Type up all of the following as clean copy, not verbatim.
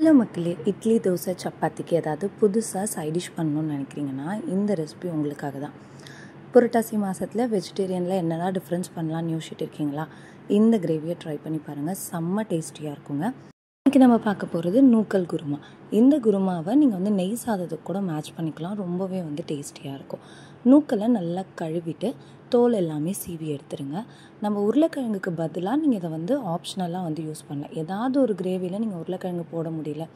Hello மக்களே, இட்லி தோசை சப்பாத்திக்கு ஏதாவது புதுசாக சைட் டிஷ் பண்ணணும்னு நினைக்கிறீங்கன்னா இந்த ரெசிபி உங்களுக்காக தான். புரட்டாசி மாதத்தில் வெஜிடேரியனில் என்னெல்லாம் டிஃப்ரென்ஸ் பண்ணலாம்னு யோசிச்சுட்டு இருக்கீங்களா? இந்த கிரேவியை ட்ரை பண்ணி பாருங்கள், செம்ம டேஸ்டியாக இருக்குங்க. இன்றைக்கி நம்ம பார்க்க போகிறது நூக்கல் குருமா. இந்த குருமாவை நீங்கள் நெய் சாதத்துக்கு கூட மேட்ச் பண்ணிக்கலாம், ரொம்பவே டேஸ்டியாக இருக்கும். நூக்கலை நல்லா கழுவிட்டு தோல் எல்லாமே சீவி எடுத்துருங்க. நம்ம உருளைக்கிழங்குக்கு பதிலாக நீங்கள் இதை ஆப்ஷனலாக யூஸ் பண்ணலாம். ஏதாவது ஒரு கிரேவியில் நீங்கள் உருளைக்கிழங்கு போட முடியல,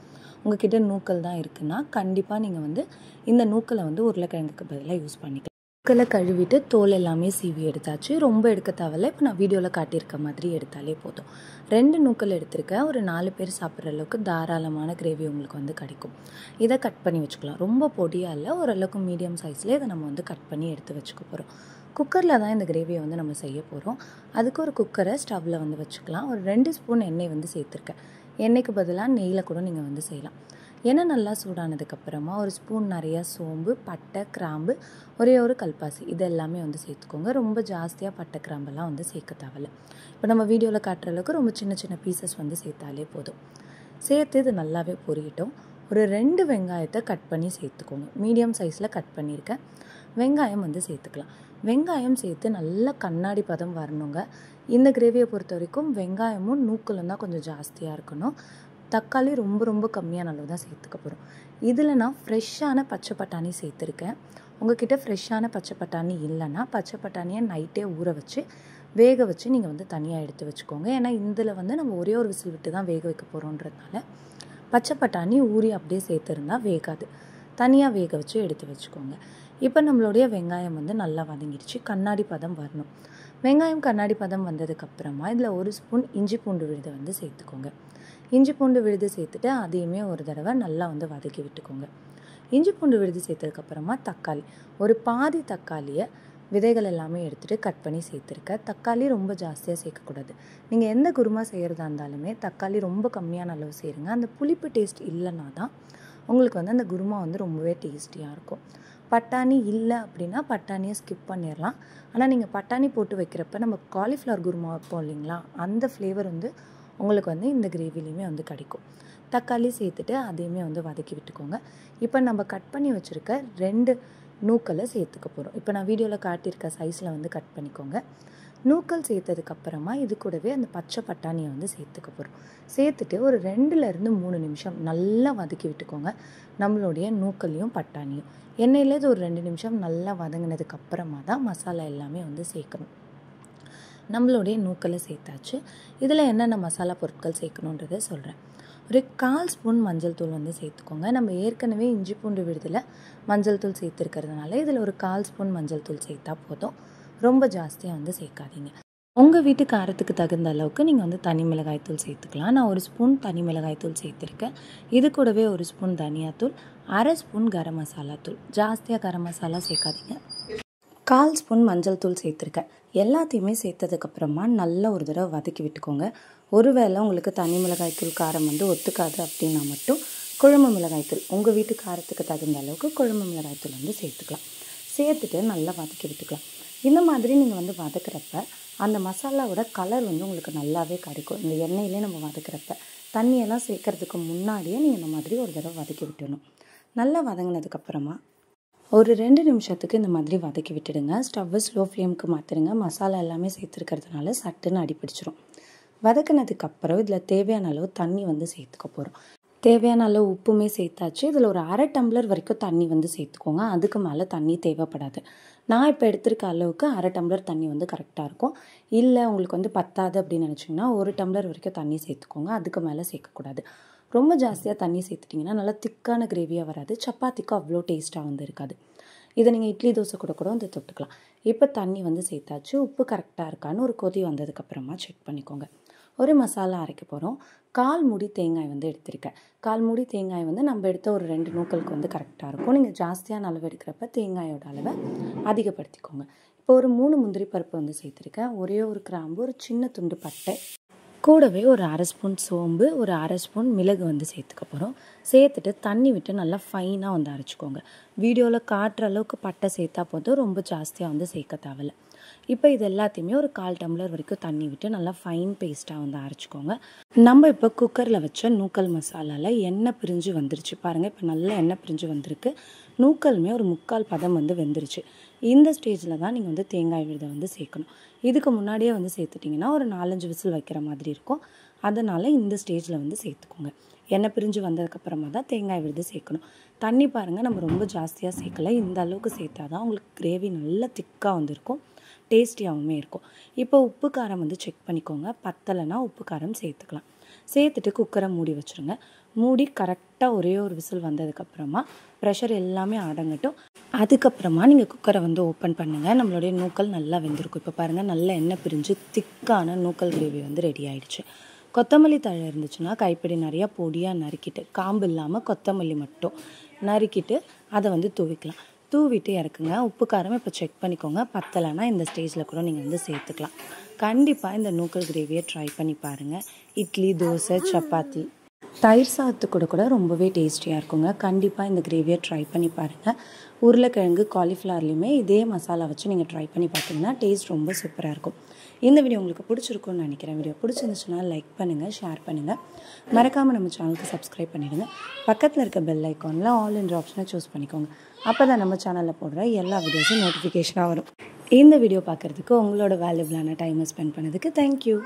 உங்ககிட்ட நூக்கல் தான் இருக்குன்னா கண்டிப்பாக நீங்கள் இந்த நூக்கலை உருளைக்கிழங்குக்கு பதிலாக யூஸ் பண்ணிக்கலாம். நூக்கலை கழுவிட்டு தோல் எல்லாமே சீவி எடுத்தாச்சு, ரொம்ப எடுக்க தேவையில்ல. இப்போ நான் வீடியோவில் காட்டியிருக்க மாதிரி எடுத்தாலே போதும். 2 நூக்கல் எடுத்திருக்கேன். ஒரு 4 பேர் சாப்பிட்ற அளவுக்கு தாராளமான கிரேவி உங்களுக்கு கிடைக்கும். இதை கட் பண்ணி வச்சுக்கலாம். ரொம்ப பொடியாக இல்லை, ஓரளவுக்கு மீடியம் சைஸில் இதை நம்ம கட் பண்ணி எடுத்து வச்சுக்க போகிறோம். குக்கரில் தான் இந்த கிரேவியை நம்ம செய்ய போகிறோம். அதுக்கு ஒரு குக்கரை ஸ்டவ்வில் வச்சுக்கலாம். ஒரு 2 ஸ்பூன் எண்ணெய் சேர்த்துருக்கேன். எண்ணெய்க்கு பதிலாக நெய்யில் கூட நீங்கள் செய்யலாம். எண்ணெய் நல்லா சூடானதுக்கப்புறமா ஒரு ஸ்பூன் நிறையா சோம்பு, பட்டை, கிராம்பு, ஒரே ஒரு கல்பாசி இது எல்லாமே சேர்த்துக்கோங்க. ரொம்ப ஜாஸ்தியாக பட்டை கிராம்பெல்லாம் சேர்க்க தேவையில்ல. இப்போ நம்ம வீடியோவில் காட்டுற அளவுக்கு ரொம்ப சின்ன சின்ன பீசஸ் சேர்த்தாலே போதும். சேர்த்து இது நல்லாவே பொரியட்டும். ஒரு 2 வெங்காயத்தை கட் பண்ணி சேர்த்துக்கோங்க. மீடியம் சைஸில் கட் பண்ணியிருக்கேன். வெங்காயம் சேர்த்துக்கலாம். வெங்காயம் சேர்த்து நல்லா கண்ணாடி பதம் வரணுங்க. இந்த கிரேவியை பொறுத்த வரைக்கும் வெங்காயமும் நூக்கலும் தான் கொஞ்சம் ஜாஸ்தியாக இருக்கணும். தக்காளி ரொம்ப ரொம்ப கம்மியான அளவு தான் சேர்த்துக்க போகிறோம். இதில் நான் ஃப்ரெஷ்ஷான பச்சை பட்டாணி சேர்த்துருக்கேன். உங்ககிட்ட ஃப்ரெஷ்ஷான பச்சை பட்டாணி இல்லைன்னா பச்சை பட்டாணியை நைட்டே ஊற வச்சு வேக வச்சு நீங்கள் தனியாக எடுத்து வச்சுக்கோங்க. ஏன்னா இதில் நம்ம ஒரே ஒரு விசில் விட்டு தான் வேக வைக்க போகிறோன்றதுனால பச்சை பட்டாணி ஊறி அப்படியே சேர்த்துருந்தா வேகாது. தனியாக வேக வச்சு எடுத்து வச்சுக்கோங்க. இப்போ நம்மளுடைய வெங்காயம் நல்லா வதங்கிடுச்சு, கண்ணாடி பதம் வரணும். வெங்காயம் கண்ணாடி பதம் வந்ததுக்கப்புறமா இதில் ஒரு ஸ்பூன் இஞ்சி பூண்டு விழுதை சேர்த்துக்கோங்க. இஞ்சி பூண்டு விழுது சேர்த்துட்டு அதையுமே ஒரு தடவை நல்லா வதக்கி விட்டுக்கோங்க. இஞ்சி பூண்டு விழுது சேர்த்ததுக்கப்புறமா தக்காளி, ஒரு பாதி தக்காளியை விதைகள் எல்லாமே எடுத்துகிட்டு கட் பண்ணி சேர்த்துருக்கேன். தக்காளி ரொம்ப ஜாஸ்தியாக சேர்க்கக்கூடாது. நீங்கள் எந்த குருமா செய்கிறதா இருந்தாலுமே தக்காளி ரொம்ப கம்மியான அளவு சேருங்க. அந்த புளிப்பு டேஸ்ட் இல்லைன்னா தான் உங்களுக்கு அந்த குருமா ரொம்பவே டேஸ்டியாக இருக்கும். பட்டாணி இல்லை அப்படின்னா பட்டாணியை ஸ்கிப் பண்ணிடலாம். ஆனால் நீங்கள் பட்டாணி போட்டு வைக்கிறப்ப நம்ம காலிஃப்ளவர் குருமா வைப்போம் இல்லைங்களா, அந்த ஃப்ளேவர் உங்களுக்கு இந்த கிரேவிலையுமே கிடைக்கும். தக்காளி சேர்த்துட்டு அதையுமே வதக்கி விட்டுக்கோங்க. இப்போ நம்ம கட் பண்ணி வச்சுருக்க 2 நூக்கலை சேர்த்துக்க போகிறோம். இப்போ நான் வீடியோவில் காட்டியிருக்க சைஸில் கட் பண்ணிக்கோங்க. நூக்கல் சேர்த்ததுக்கப்புறமா இது கூடவே அந்த பச்சை பட்டாணியை சேர்த்துக்க போகிறோம். சேர்த்துட்டு ஒரு 2லேருந்து 3 நிமிஷம் நல்லா வதக்கி விட்டுக்கோங்க. நம்மளுடைய நூக்கலையும் பட்டாணியும் எண்ணெயில் இது ஒரு 2 நிமிஷம் நல்லா வதங்கினதுக்கப்புறமா தான் மசாலா எல்லாமே சேர்க்கணும். நம்மளுடைய நூக்கலை சேர்த்தாச்சு. இதில் என்னென்ன மசாலா பொருட்கள் சேர்க்கணுன்றதை சொல்கிறேன். ஒரு 1/4 ஸ்பூன் மஞ்சள் தூள் சேர்த்துக்கோங்க. நம்ம ஏற்கனவே இஞ்சி பூண்டு விழுதில் மஞ்சள் தூள் சேர்த்துருக்கிறதுனால இதில் ஒரு 1/4 ஸ்பூன் மஞ்சள் தூள் சேர்த்தா போதும். ரொம்ப ஜாஸ்தியாக சேர்க்காதீங்க. உங்கள் வீட்டு காரத்துக்கு தகுந்த அளவுக்கு நீங்கள் தனி மிளகாய் தூள் சேர்த்துக்கலாம். நான் ஒரு ஸ்பூன் தனி மிளகாய் தூள் சேர்த்துருக்கேன். இது கூடவே ஒரு ஸ்பூன் தனியாத்தூள், 1/2 ஸ்பூன் கரம் மசாலா தூள், ஜாஸ்தியாக கரம் மசாலா சேர்க்காதீங்க. 1/4 ஸ்பூன் மஞ்சள் தூள் சேர்த்துருக்கேன். எல்லாத்தையுமே சேர்த்ததுக்கப்புறமா நல்லா ஒரு தடவை வதக்கி விட்டுக்கோங்க. ஒருவேளை உங்களுக்கு தனி மிளகாய் தூள் காரம் ஒத்துக்காது அப்படின்னா மட்டும் குழம்பு மிளகாய் தூள், உங்கள் வீட்டு காரத்துக்கு தகுந்த அளவுக்கு குழம்பு மிளகாய் தூள் சேர்த்துக்கலாம். சேர்த்துட்டு நல்லா வதக்கி விட்டுக்கலாம். இந்த மாதிரி நீங்கள் வதக்கிறப்ப அந்த மசாலாவோட கலர் உங்களுக்கு நல்லாவே கிடைக்கும். இந்த எண்ணெயிலே நம்ம வதக்கிறப்ப தண்ணியெல்லாம் சேர்க்கறதுக்கு முன்னாடியே நீங்கள் இந்த மாதிரி ஒரு தடவை வதக்கி விட்டுடணும். நல்லா வதங்கினதுக்கப்புறமா ஒரு 2 நிமிஷத்துக்கு இந்த மாதிரி வதக்கி விட்டுடுங்க. ஸ்டவ்வை ஸ்லோ ஃப்ளேமுக்கு மாற்றிடுங்க. மசாலா எல்லாமே சேர்த்துருக்கிறதுனால சட்டுன்னு அடிப்பிடிச்சிரும். வதக்கினதுக்கப்புறம் இதில் தேவையான அளவு தண்ணி சேர்த்துக்க போகிறோம். தேவையான அளவு உப்புமே சேர்த்தாச்சு. இதில் ஒரு 1/2 டம்ளர் வரைக்கும் தண்ணி சேர்த்துக்கோங்க. அதுக்கு மேலே தண்ணி தேவைப்படாது. நான் இப்போ எடுத்திருக்க அளவுக்கு 1/2 டம்ளர் தண்ணி கரெக்டாக இருக்கும். இல்லை உங்களுக்கு பத்தாது அப்படின்னு நினச்சிங்கன்னா 1 டம்ளர் வரைக்கும் தண்ணி சேர்த்துக்கோங்க. அதுக்கு மேலே சேர்க்கக்கூடாது. ரொம்ப ஜாஸ்தியாக தண்ணி சேர்த்துட்டிங்கன்னா நல்லா திக்கான கிரேவியாக வராது. சப்பாத்திக்கும் அவ்வளோ டேஸ்ட்டாக இருக்காது. இதை நீங்கள் இட்லி தோசை கூட தொட்டுக்கலாம். இப்போ தண்ணி சேர்த்தாச்சு. உப்பு கரெக்டாக இருக்கான்னு ஒரு கொதி வந்ததுக்கப்புறமா செக் பண்ணிக்கோங்க. ஒரு மசாலா அரைக்க போகிறோம். 1/4 மூடி தேங்காய் எடுத்திருக்கேன். 1/4 மூடி தேங்காய் நம்ம எடுத்த ஒரு 2 நூக்கலுக்கு கரெக்டாக இருக்கும். நீங்கள் ஜாஸ்தியான அளவு எடுக்கிறப்ப தேங்காயோட அளவை அதிகப்படுத்திக்கோங்க. இப்போ ஒரு 3 முந்திரி பருப்பு சேர்த்துருக்கேன். ஒரே ஒரு கிராம்பு, ஒரு சின்ன துண்டு பட்டை, கூடவே ஒரு 1/2 ஸ்பூன் சோம்பு, ஒரு 1/2 ஸ்பூன் மிளகு சேர்த்துக்க போகிறோம். சேர்த்துட்டு தண்ணி விட்டு நல்லா ஃபைனாக அரைச்சிக்கோங்க. வீடியோவில் காட்டுற அளவுக்கு பட்டை சேர்த்தா போதும், ரொம்ப ஜாஸ்தியாக சேர்க்க தேவையில்ல. இப்போ இது எல்லாத்தையுமே ஒரு 1/4 டம்ளர் வரைக்கும் தண்ணி விட்டு நல்லா ஃபைன் பேஸ்ட்டாக வந்து அரைச்சிக்கோங்க. நம்ம இப்போ குக்கரில் வச்ச நூக்கல் மசாலாவில் எண்ணெய் பிரிஞ்சு வந்துருச்சு பாருங்கள். இப்போ நல்லா எண்ணெய் பிரிஞ்சு வந்திருக்கு. நூக்கலுமே ஒரு 3/4 பதம் வந்து வெந்துருச்சு. இந்த ஸ்டேஜில் தான் நீங்கள் வந்து தேங்காய் விழுதை வந்து சேர்க்கணும். இதுக்கு முன்னாடியே வந்து சேர்த்துட்டிங்கன்னா ஒரு 4-5 விசில் வைக்கிற மாதிரி இருக்கும். அதனால் இந்த ஸ்டேஜில் வந்து சேர்த்துக்கோங்க. எண்ணெய் பிரிஞ்சு வந்ததுக்கப்புறமா தான் தேங்காய் விழுது சேர்க்கணும். தண்ணி பாருங்கள், நம்ம ரொம்ப ஜாஸ்தியாக சேர்க்கலை. இந்த அளவுக்கு சேர்த்தா தான் உங்களுக்கு கிரேவி நல்லா திக்காக வந்துருக்கும், டேஸ்டியாகவுமே இருக்கும். இப்போ உப்பு காரம் வந்து செக் பண்ணிக்கோங்க. பத்தலைன்னா உப்பு காரம் சேர்த்துக்கலாம். சேர்த்துட்டு குக்கரை மூடி வச்சுருங்க. மூடி கரெக்டாக ஒரே ஒரு விசில் வந்ததுக்கப்புறமா ப்ரெஷர் எல்லாமே அடங்கட்டும். அதுக்கப்புறமா நீங்கள் குக்கரை வந்து ஓப்பன் பண்ணுங்கள். நம்மளுடைய நூக்கல் நல்லா வெந்திருக்கும். இப்போ பாருங்கள், நல்லா எண்ணெய் பிரிஞ்சு திக்கான நூக்கல் கிரேவி வந்து ரெடி ஆகிடுச்சு. கொத்தமல்லி தழை இருந்துச்சுன்னா கைப்பிடி நிறையா பொடியாக நறுக்கிட்டு, காம்பு இல்லாமல் கொத்தமல்லி மட்டும் நறுக்கிட்டு அதை வந்து தூவிக்கலாம். தூவிட்டு இறக்குங்க. உப்பு காரம் இப்போ செக் பண்ணிக்கோங்க. பத்தலைன்னா இந்த ஸ்டேஜில் கூட நீங்கள் வந்து சேர்த்துக்கலாம். கண்டிப்பாக இந்த நூக்கல் கிரேவியை ட்ரை பண்ணி பாருங்கள். இட்லி, தோசை, சப்பாத்தி, தயிர் சாதத்து கூட ரொம்பவே டேஸ்டியாக இருக்குங்க. கண்டிப்பாக இந்த கிரேவியை ட்ரை பண்ணி பாருங்கள். உருளைக்கிழங்கு, காலிஃப்ளவர்லேயுமே இதே மசாலா வச்சு நீங்கள் ட்ரை பண்ணி பார்த்தீங்கன்னா டேஸ்ட் ரொம்ப சூப்பராக இருக்கும். இந்த வீடியோ உங்களுக்கு பிடிச்சிருக்கும்னு நினைக்கிறேன். வீடியோ பிடிச்சிருந்துச்சுன்னா லைக் பண்ணுங்கள், ஷேர் பண்ணுங்கள். மறக்காமல் நம்ம சேனலுக்கு சப்ஸ்கிரைப் பண்ணிவிடுங்க. பக்கத்தில் இருக்க பெல் ஐக்கானில் ஆல் என்ற ஆப்ஷனை சூஸ் பண்ணிக்கோங்க. அப்போ தான் நம்ம சேனலில் போடுற எல்லா வீடியோஸும் நோட்டிஃபிகேஷனாக வரும். இந்த வீடியோ பார்க்குறதுக்கு உங்களோட வேல்யூபிளான டைமை ஸ்பெண்ட் பண்ணதுக்கு தேங்க்யூ.